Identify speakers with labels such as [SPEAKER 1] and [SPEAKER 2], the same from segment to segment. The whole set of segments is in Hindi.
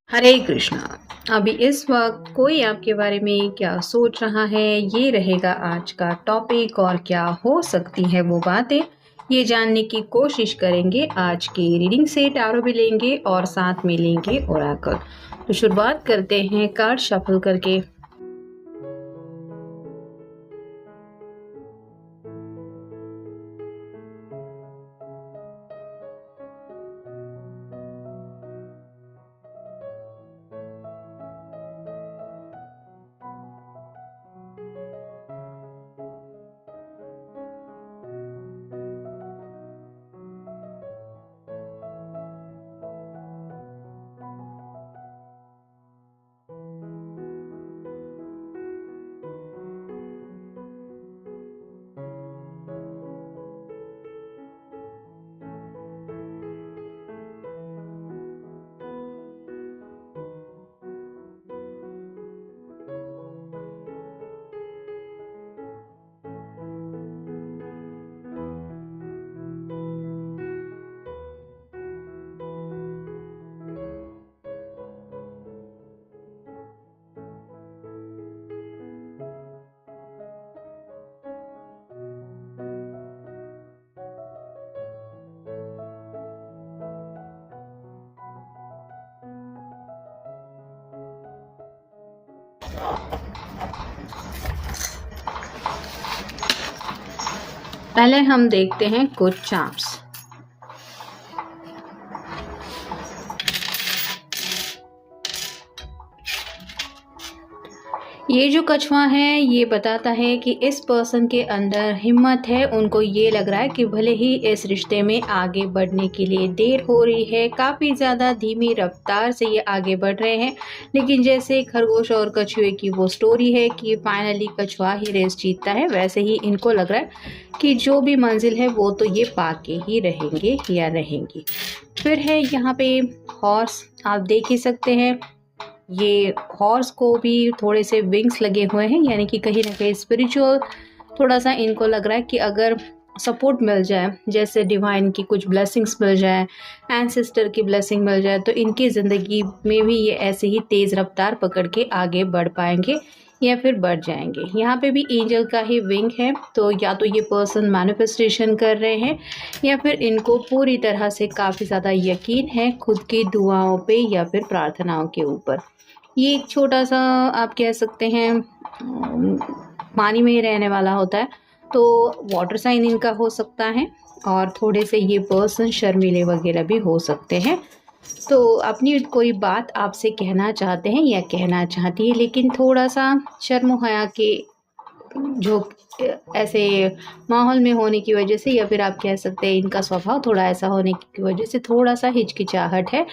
[SPEAKER 1] हरे कृष्णा। अभी इस वक्त कोई आपके बारे में क्या सोच रहा है, ये रहेगा आज का टॉपिक। और क्या हो सकती है वो बातें, ये जानने की कोशिश करेंगे। आज की रीडिंग से टैरो भी लेंगे और साथ में लेंगे ओरेकल। तो शुरुआत करते हैं कार्ड शफल करके। पहले हम देखते हैं कुछ चार्ट्स। ये जो कछुआ है ये बताता है कि इस पर्सन के अंदर हिम्मत है। उनको ये लग रहा है कि भले ही इस रिश्ते में आगे बढ़ने के लिए देर हो रही है, काफ़ी ज़्यादा धीमी रफ्तार से ये आगे बढ़ रहे हैं, लेकिन जैसे खरगोश और कछुए की वो स्टोरी है कि फाइनली कछुआ ही रेस जीतता है, वैसे ही इनको लग रहा है कि जो भी मंजिल है वो तो ये पाके ही रहेंगे या रहेंगी। फिर है यहाँ पे हॉर्स, आप देख ही सकते हैं। ये हॉर्स को भी थोड़े से विंग्स लगे हुए हैं, यानी कि कहीं ना कहीं स्पिरिचुअल थोड़ा सा इनको लग रहा है कि अगर सपोर्ट मिल जाए, जैसे डिवाइन की कुछ ब्लेसिंग्स मिल जाए, एंसेस्टर की ब्लेसिंग मिल जाए, तो इनकी ज़िंदगी में भी ये ऐसे ही तेज़ रफ्तार पकड़ के आगे बढ़ पाएंगे या फिर बढ़ जाएंगे। यहाँ पे भी एंजल का ही विंग है, तो या तो ये पर्सन मैनिफेस्टेशन कर रहे हैं या फिर इनको पूरी तरह से काफ़ी ज़्यादा यकीन है खुद की दुआओं पे या फिर प्रार्थनाओं के ऊपर। ये एक छोटा सा आप कह सकते हैं पानी में ही रहने वाला होता है, तो वाटर साइन इनका हो सकता है। और थोड़े से ये पर्सन शर्मीले वगैरह भी हो सकते हैं, तो अपनी कोई बात आपसे कहना चाहते हैं या कहना चाहती है, लेकिन थोड़ा सा शर्म हया के जो ऐसे माहौल में होने की वजह से, या फिर आप कह सकते हैं इनका स्वभाव थोड़ा ऐसा होने की वजह से थोड़ा सा हिचकिचाहट है।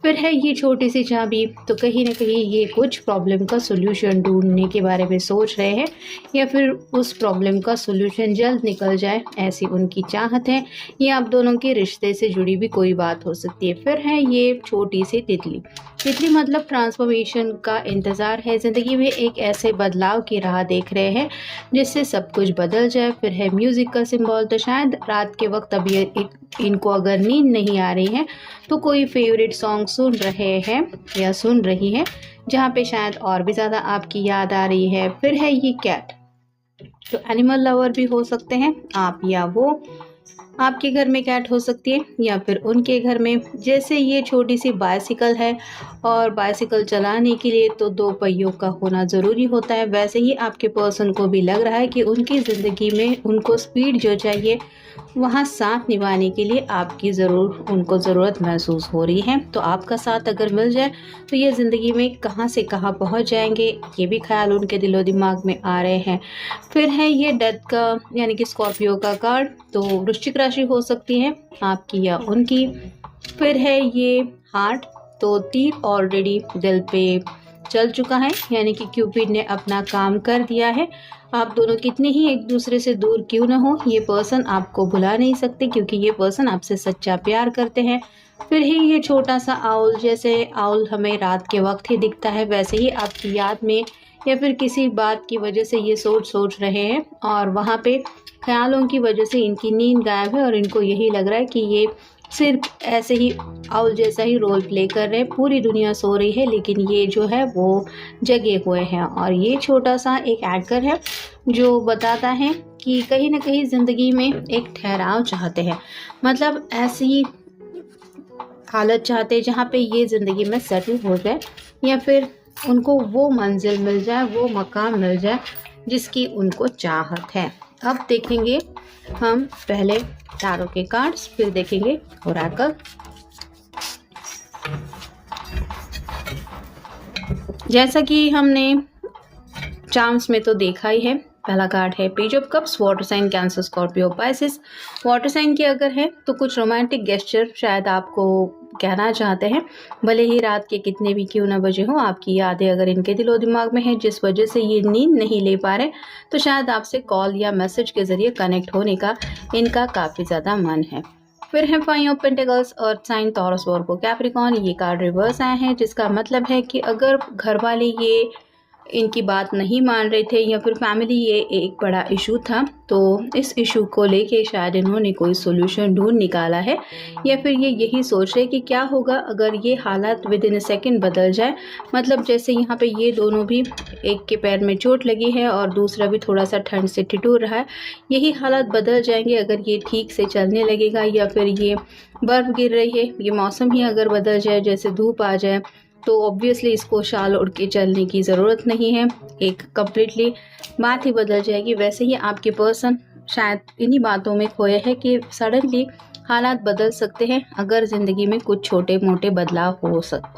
[SPEAKER 1] फिर है ये छोटी सी चाबी, तो कहीं ना कहीं ये कुछ प्रॉब्लम का सोल्यूशन ढूंढने के बारे में सोच रहे हैं या फिर उस प्रॉब्लम का सोल्यूशन जल्द निकल जाए, ऐसी उनकी चाहत है। ये आप दोनों के रिश्ते से जुड़ी भी कोई बात हो सकती है। फिर है ये छोटी सी तितली। तितली मतलब ट्रांसफॉर्मेशन का इंतज़ार है, ज़िंदगी में एक ऐसे बदलाव की राह देख रहे हैं जिससे सब कुछ बदल जाए। फिर है म्यूज़िक का सिंबल, तो शायद रात के वक्त अब ये इनको अगर नींद नहीं आ रही है तो कोई फेवरेट सॉन्ग सुन रहे हैं या सुन रही हैं जहाँ पे शायद और भी ज़्यादा आपकी याद आ रही है। फिर है ये कैट, तो एनिमल लवर भी हो सकते हैं आप या वो। आपके घर में कैट हो सकती है या फिर उनके घर में। जैसे ये छोटी सी बाइसिकल है और बाइसिकल चलाने के लिए तो दो पहियों का होना ज़रूरी होता है, वैसे ही आपके पर्सन को भी लग रहा है कि उनकी ज़िंदगी में उनको स्पीड जो चाहिए वहाँ साथ निभाने के लिए आपकी उनको ज़रूरत महसूस हो रही है। तो आपका साथ अगर मिल जाए तो ये ज़िंदगी में कहाँ से कहाँ पहुँच जाएंगे, ये भी ख्याल उनके दिलो दिमाग में आ रहे हैं। फिर है ये डेथ का यानी कि स्कॉर्पियो का कार्ड, तो वृश्चिक राशि हो सकती है आपकी या उनकी। फिर है ये हार्ट, तो तीर ऑलरेडी दिल पे चल चुका है, यानी कि क्यूपिड ने अपना काम कर दिया है। आप दोनों कितने ही एक दूसरे से दूर क्यों ना हो, ये पर्सन आपको भुला नहीं सकते क्योंकि ये पर्सन आपसे सच्चा प्यार करते हैं। फिर ही ये छोटा सा आउल, जैसे आउल हमें रात के वक्त ही दिखता है, वैसे ही आपकी याद में या फिर किसी बात की वजह से ये सोच रहे हैं और वहाँ पे ख्यालों की वजह से इनकी नींद गायब है और इनको यही लग रहा है कि ये सिर्फ ऐसे ही आउल जैसा ही रोल प्ले कर रहे हैं। पूरी दुनिया सो रही है लेकिन ये जो है वो जगे हुए हैं। और ये छोटा सा एक एंकर है जो बताता है कि कहीं ना कहीं ज़िंदगी में एक ठहराव चाहते हैं, मतलब ऐसी हालत चाहते हैं जहाँ पे ये ज़िंदगी में सेटल हो जाए, या फिर उनको वो मंजिल मिल जाए, वो मकाम मिल जाए जिसकी उनको चाहत है। अब देखेंगे हम पहले टैरो के कार्ड्स, फिर देखेंगे ओरेकल। जैसा कि हमने चार्म्स में तो देखा ही है, पहला कार्ड है page of cups, water sign Cancer Scorpio Pisces. Water sign के अगर है तो कुछ रोमांटिक गेस्चर शायद आपको कहना चाहते हैं, भले ही रात के कितने भी क्यों ना बजे हो। आपकी यादें अगर इनके दिलो दिमाग में है जिस वजह से ये नींद नहीं ले पा रहे, तो शायद आपसे कॉल या मैसेज के जरिए कनेक्ट होने का इनका काफ़ी ज़्यादा मन है। फिर है five of pentacles, earth sign, Taurus, Virgo, Capricorn. ये कार्ड रिवर्स आए हैं जिसका मतलब है कि अगर घर वाले ये इनकी बात नहीं मान रहे थे या फिर फैमिली ये एक बड़ा इशू था, तो इस इशू को लेके शायद इन्होंने कोई सोल्यूशन ढूंढ निकाला है, या फिर ये यही सोच रहे कि क्या होगा अगर ये हालात विद इन अ सेकेंड बदल जाए। मतलब जैसे यहाँ पे ये दोनों भी, एक के पैर में चोट लगी है और दूसरा भी थोड़ा सा ठंड से ठिठुर रहा है, यही हालात बदल जाएंगे अगर ये ठीक से चलने लगेगा, या फिर ये बर्फ़ गिर रही है, ये मौसम ही अगर बदल जाए, जैसे धूप आ जाए, तो ऑब्वियसली इसको शाल उड़ के चलने की ज़रूरत नहीं है, एक कम्प्लीटली बात ही बदल जाएगी। वैसे ही आपके पर्सन शायद इन्हीं बातों में खोए है कि सडनली हालात बदल सकते हैं अगर ज़िंदगी में कुछ छोटे मोटे बदलाव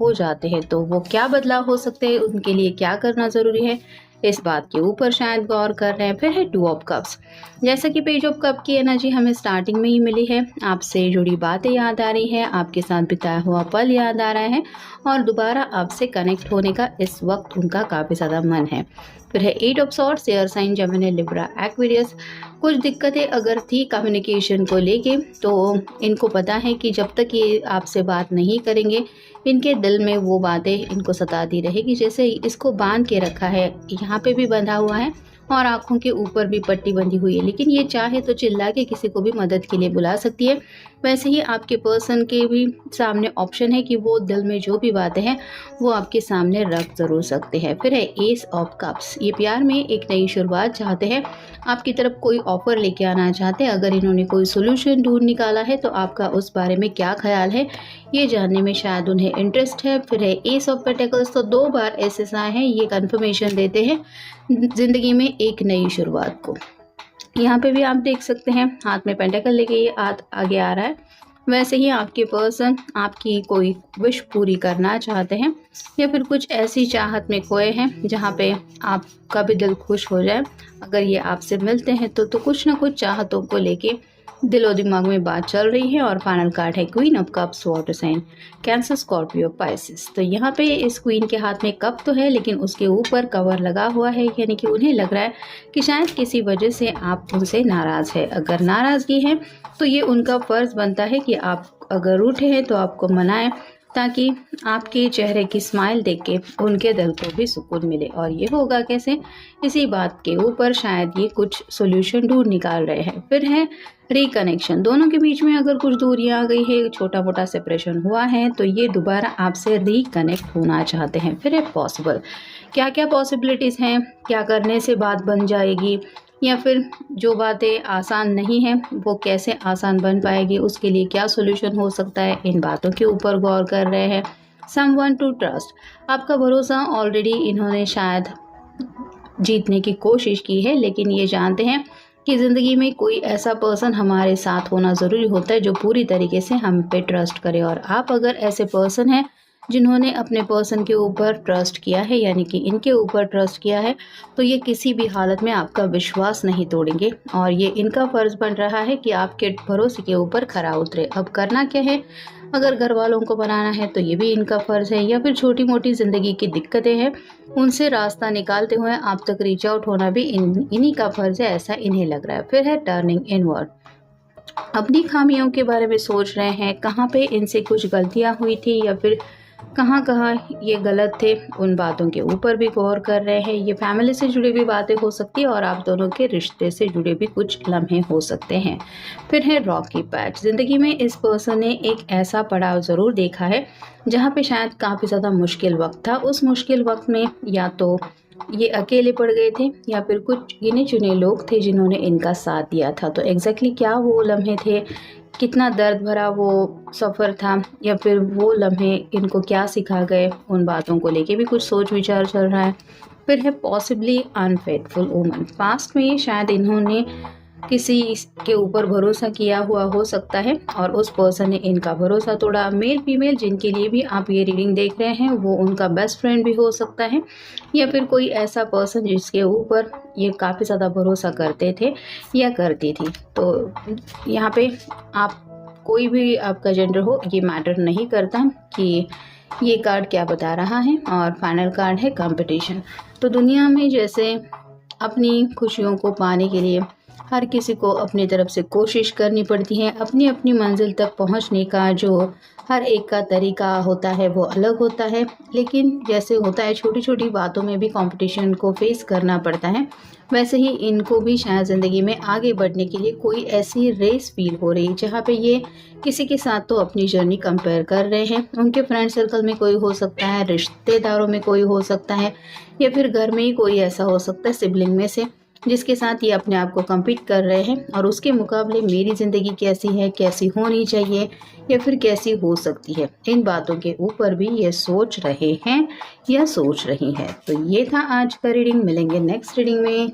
[SPEAKER 1] हो जाते हैं। तो वो क्या बदलाव हो सकते हैं, उनके लिए क्या करना ज़रूरी है, इस बात के ऊपर शायद गौर कर रहे हैं। फिर है टू ऑफ कप्स। जैसा कि पेज ऑफ कप की एनर्जी हमें स्टार्टिंग में ही मिली है, आपसे जुड़ी बातें याद आ रही है, आपके साथ बिताया हुआ पल याद आ रहा है और दोबारा आपसे कनेक्ट होने का इस वक्त उनका काफ़ी ज़्यादा मन है। फिर है eight of swords, air sign, Gemini, Libra, Aquarius. कुछ दिक्कतें अगर थी कम्युनिकेशन को लेके, तो इनको पता है कि जब तक ये आपसे बात नहीं करेंगे, इनके दिल में वो बातें इनको सताती रहेगी, जैसे इसको बांध के रखा है, यहाँ पे भी बंधा हुआ है और आँखों के ऊपर भी पट्टी बंधी हुई है, लेकिन ये चाहे तो चिल्ला के किसी को भी मदद के लिए बुला सकती है। वैसे ही आपके पर्सन के भी सामने ऑप्शन है कि वो दिल में जो भी बातें हैं वो आपके सामने रख ज़रूर सकते हैं। फिर है एस ऑफ कप्स। ये प्यार में एक नई शुरुआत चाहते हैं, आपकी तरफ कोई ऑफ़र लेके आना चाहते हैं। अगर इन्होंने कोई सोल्यूशन ढूंढ निकाला है तो आपका उस बारे में क्या ख्याल है, ये जानने में शायद उन्हें इंटरेस्ट है। फिर है एस ऑफ पेंटिकल्स। तो 2 बार एसेस आए हैं, ये कन्फर्मेशन देते हैं ज़िंदगी में एक नई शुरुआत को। यहाँ पे भी आप देख सकते हैं हाथ में पेंटिकल लेके ये आगे आ रहा है। वैसे ही आपके पर्सन आपकी कोई विश पूरी करना चाहते हैं, या फिर कुछ ऐसी चाहत में खोए हैं जहाँ पे आपका भी दिल खुश हो जाए। अगर ये आपसे मिलते हैं तो कुछ ना कुछ चाहतों को लेके दिलो दिमाग में बात चल रही है। और फाइनल कार्ड है queen of cups, water sign, Cancer, Scorpio, Pisces. तो यहाँ पे इस क्वीन के हाथ में कप तो है लेकिन उसके ऊपर कवर लगा हुआ है, यानी कि उन्हें लग रहा है कि शायद किसी वजह से आप उनसे नाराज़ है। अगर नाराज़गी है तो ये उनका फ़र्ज़ बनता है कि आप अगर रूठे हैं तो आपको मनाएं, ताकि आपके चेहरे की स्माइल देख के उनके दिल को भी सुकून मिले। और ये होगा कैसे, इसी बात के ऊपर शायद ये कुछ सोल्यूशन ढूंढ निकाल रहे हैं। फिर है रिकनेक्शन। दोनों के बीच में अगर कुछ दूरियां आ गई है, छोटा मोटा सेपरेशन हुआ है, तो ये दोबारा आपसे रिकनेक्ट होना चाहते हैं। फिर है पॉसिबल। क्या क्या पॉसिबिलिटीज़ हैं, क्या करने से बात बन जाएगी, या फिर जो बातें आसान नहीं हैं वो कैसे आसान बन पाएगी, उसके लिए क्या सोल्यूशन हो सकता है, इन बातों के ऊपर गौर कर रहे हैं। Someone to trust. आपका भरोसा ऑलरेडी इन्होंने शायद जीतने की कोशिश की है, लेकिन ये जानते हैं कि ज़िंदगी में कोई ऐसा पर्सन हमारे साथ होना ज़रूरी होता है जो पूरी तरीके से हम पे ट्रस्ट करे। और आप अगर ऐसे पर्सन हैं जिन्होंने अपने पर्सन के ऊपर ट्रस्ट किया है, यानी कि इनके ऊपर ट्रस्ट किया है, तो ये किसी भी हालत में आपका विश्वास नहीं तोड़ेंगे। और ये इनका फ़र्ज़ बन रहा है कि आपके भरोसे के ऊपर खरा उतरे। अब करना क्या है, अगर घर वालों को बनाना है तो ये भी इनका फ़र्ज़ है, या फिर छोटी मोटी ज़िंदगी की दिक्कतें हैं उनसे रास्ता निकालते हुए आप तक रीच आउट होना भी इन्हीं का फ़र्ज़ है, ऐसा इन्हें लग रहा है। फिर है टर्निंग इनवर्ड। अपनी खामियों के बारे में सोच रहे हैं, कहाँ पे इनसे कुछ गलतियाँ हुई थी, या फिर कहाँ कहाँ ये गलत थे उन बातों के ऊपर भी गौर कर रहे हैं। ये फैमिली से जुड़ी भी बातें हो सकती है और आप दोनों के रिश्ते से जुड़े भी कुछ लम्हे हो सकते हैं। फिर है रॉकी पैच। ज़िंदगी में इस पर्सन ने एक ऐसा पड़ाव ज़रूर देखा है जहाँ पे शायद काफ़ी ज़्यादा मुश्किल वक्त था। उस मुश्किल वक्त में या तो ये अकेले पड़ गए थे या फिर कुछ गिने चुने लोग थे जिन्होंने इनका साथ दिया था। तो एग्जैक्टली क्या वो लम्हे थे, कितना दर्द भरा वो सफ़र था, या फिर वो लम्हे इनको क्या सिखा गए, उन बातों को लेके भी कुछ सोच विचार चल रहा है। फिर है पॉसिबली अनफेथफुल वूमन। पास्ट में शायद इन्होंने किसी के ऊपर भरोसा किया हुआ हो सकता है और उस पर्सन ने इनका भरोसा तोड़ा। मेल फीमेल जिनके लिए भी आप ये रीडिंग देख रहे हैं वो उनका बेस्ट फ्रेंड भी हो सकता है या फिर कोई ऐसा पर्सन जिसके ऊपर ये काफ़ी ज़्यादा भरोसा करते थे या करती थी। तो यहाँ पे आप कोई भी आपका जेंडर हो ये मैटर नहीं करता कि ये कार्ड क्या बता रहा है। और फाइनल कार्ड है कंपटीशन। तो दुनिया में जैसे अपनी खुशियों को पाने के लिए हर किसी को अपनी तरफ से कोशिश करनी पड़ती है। अपनी अपनी मंजिल तक पहुंचने का जो हर एक का तरीका होता है वो अलग होता है, लेकिन जैसे होता है छोटी छोटी बातों में भी कंपटीशन को फेस करना पड़ता है, वैसे ही इनको भी शायद ज़िंदगी में आगे बढ़ने के लिए कोई ऐसी रेस फील हो रही जहाँ पे ये किसी के साथ तो अपनी जर्नी कंपेयर कर रहे हैं। उनके फ्रेंड सर्कल में कोई हो सकता है, रिश्तेदारों में कोई हो सकता है, या फिर घर में ही कोई ऐसा हो सकता है सिबलिंग में से जिसके साथ ये अपने आप को compete कर रहे हैं। और उसके मुकाबले मेरी ज़िंदगी कैसी है, कैसी होनी चाहिए या फिर कैसी हो सकती है, इन बातों के ऊपर भी ये सोच रहे हैं या सोच रही है। तो ये था आज का रीडिंग। मिलेंगे नेक्स्ट रीडिंग में।